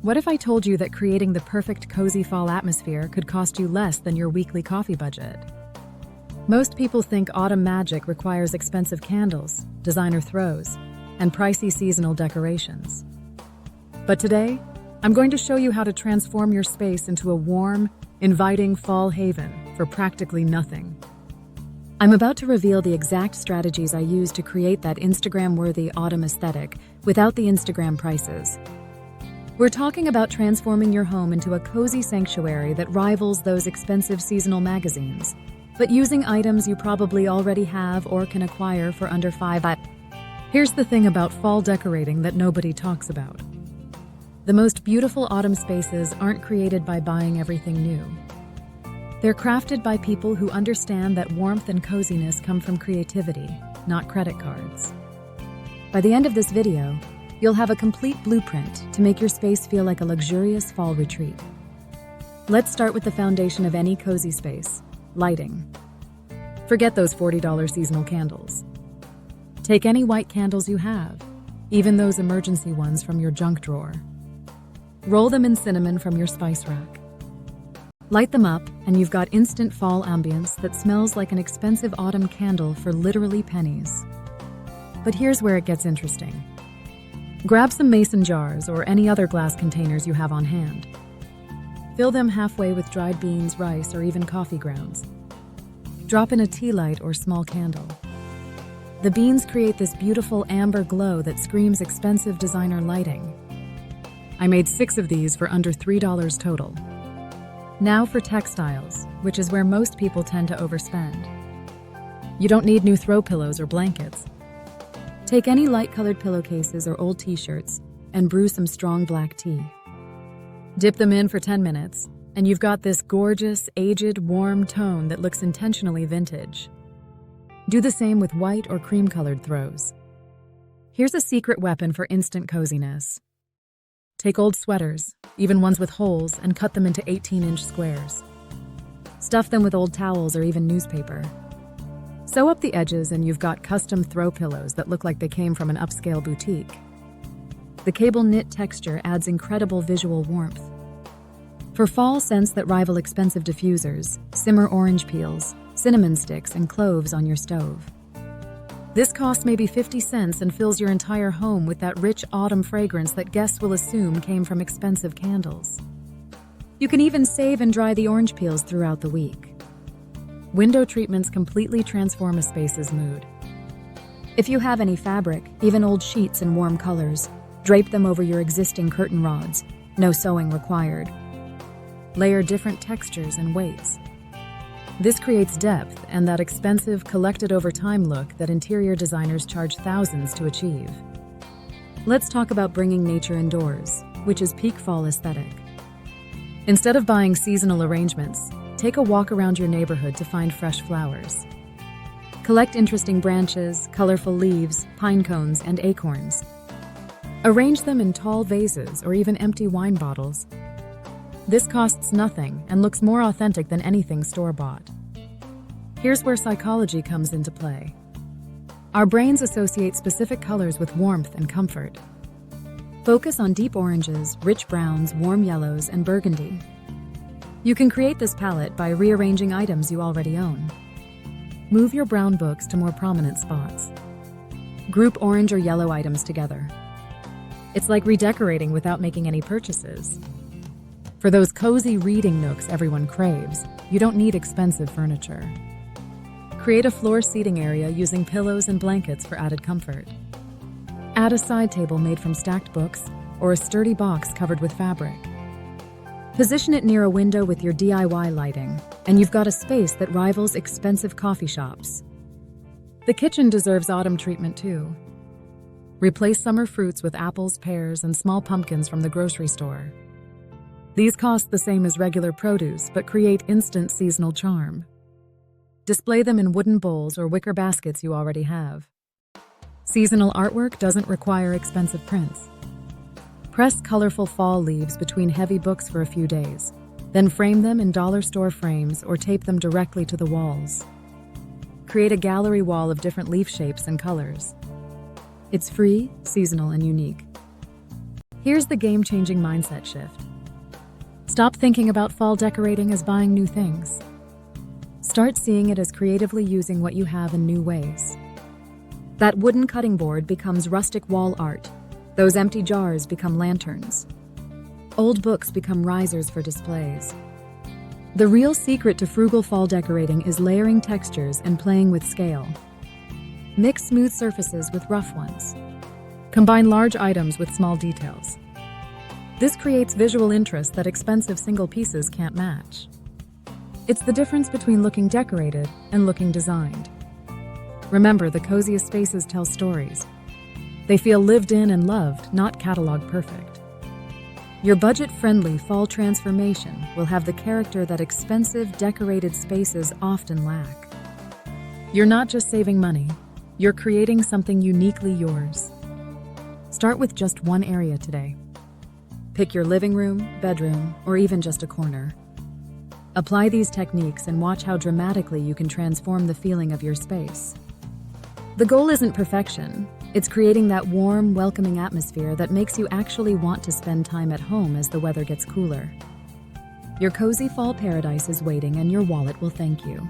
What if I told you that creating the perfect cozy fall atmosphere could cost you less than your weekly coffee budget? Most people think autumn magic requires expensive candles, designer throws, and pricey seasonal decorations. But today, I'm going to show you how to transform your space into a warm, inviting fall haven for practically nothing. I'm about to reveal the exact strategies I use to create that Instagram-worthy autumn aesthetic without the Instagram prices. We're talking about transforming your home into a cozy sanctuary that rivals those expensive seasonal magazines, but using items you probably already have or can acquire for under $5. Here's the thing about fall decorating that nobody talks about. The most beautiful autumn spaces aren't created by buying everything new. They're crafted by people who understand that warmth and coziness come from creativity, not credit cards. By the end of this video, you'll have a complete blueprint to make your space feel like a luxurious fall retreat. Let's start with the foundation of any cozy space: lighting. Forget those $40 seasonal candles. Take any white candles you have, even those emergency ones from your junk drawer. Roll them in cinnamon from your spice rack. Light them up, and you've got instant fall ambience that smells like an expensive autumn candle for literally pennies. But here's where it gets interesting. Grab some mason jars or any other glass containers you have on hand. Fill them halfway with dried beans, rice, or even coffee grounds. Drop in a tea light or small candle. The beans create this beautiful amber glow that screams expensive designer lighting. I made 6 of these for under $3 total. Now for textiles, which is where most people tend to overspend. You don't need new throw pillows or blankets. Take any light-colored pillowcases or old t-shirts and brew some strong black tea. Dip them in for 10 minutes, and you've got this gorgeous, aged, warm tone that looks intentionally vintage. Do the same with white or cream-colored throws. Here's a secret weapon for instant coziness. Take old sweaters, even ones with holes, and cut them into 18-inch squares. Stuff them with old towels or even newspaper. Sew up the edges and you've got custom throw pillows that look like they came from an upscale boutique. The cable knit texture adds incredible visual warmth. For fall scents that rival expensive diffusers, simmer orange peels, cinnamon sticks, and cloves on your stove. This costs maybe 50 cents and fills your entire home with that rich autumn fragrance that guests will assume came from expensive candles. You can even save and dry the orange peels throughout the week. Window treatments completely transform a space's mood. If you have any fabric, even old sheets in warm colors, drape them over your existing curtain rods. No sewing required. Layer different textures and weights. This creates depth and that expensive, collected-over-time look that interior designers charge thousands to achieve. Let's talk about bringing nature indoors, which is peak fall aesthetic. Instead of buying seasonal arrangements, take a walk around your neighborhood to find fresh flowers. Collect interesting branches, colorful leaves, pine cones, and acorns. Arrange them in tall vases or even empty wine bottles. This costs nothing and looks more authentic than anything store-bought. Here's where psychology comes into play. Our brains associate specific colors with warmth and comfort. Focus on deep oranges, rich browns, warm yellows, and burgundy. You can create this palette by rearranging items you already own. Move your brown books to more prominent spots. Group orange or yellow items together. It's like redecorating without making any purchases. For those cozy reading nooks everyone craves, you don't need expensive furniture. Create a floor seating area using pillows and blankets for added comfort. Add a side table made from stacked books or a sturdy box covered with fabric. Position it near a window with your DIY lighting, and you've got a space that rivals expensive coffee shops. The kitchen deserves autumn treatment too. Replace summer fruits with apples, pears, and small pumpkins from the grocery store. These cost the same as regular produce, but create instant seasonal charm. Display them in wooden bowls or wicker baskets you already have. Seasonal artwork doesn't require expensive prints. Press colorful fall leaves between heavy books for a few days, then frame them in dollar store frames or tape them directly to the walls. Create a gallery wall of different leaf shapes and colors. It's free, seasonal, and unique. Here's the game-changing mindset shift. Stop thinking about fall decorating as buying new things. Start seeing it as creatively using what you have in new ways. That wooden cutting board becomes rustic wall art. Those empty jars become lanterns. Old books become risers for displays. The real secret to frugal fall decorating is layering textures and playing with scale. Mix smooth surfaces with rough ones. Combine large items with small details. This creates visual interest that expensive single pieces can't match. It's the difference between looking decorated and looking designed. Remember, the coziest spaces tell stories. They feel lived in and loved, not catalog perfect. Your budget-friendly fall transformation will have the character that expensive, decorated spaces often lack. You're not just saving money, you're creating something uniquely yours. Start with just one area today. Pick your living room, bedroom, or even just a corner. Apply these techniques and watch how dramatically you can transform the feeling of your space. The goal isn't perfection. It's creating that warm, welcoming atmosphere that makes you actually want to spend time at home as the weather gets cooler. Your cozy fall paradise is waiting, and your wallet will thank you.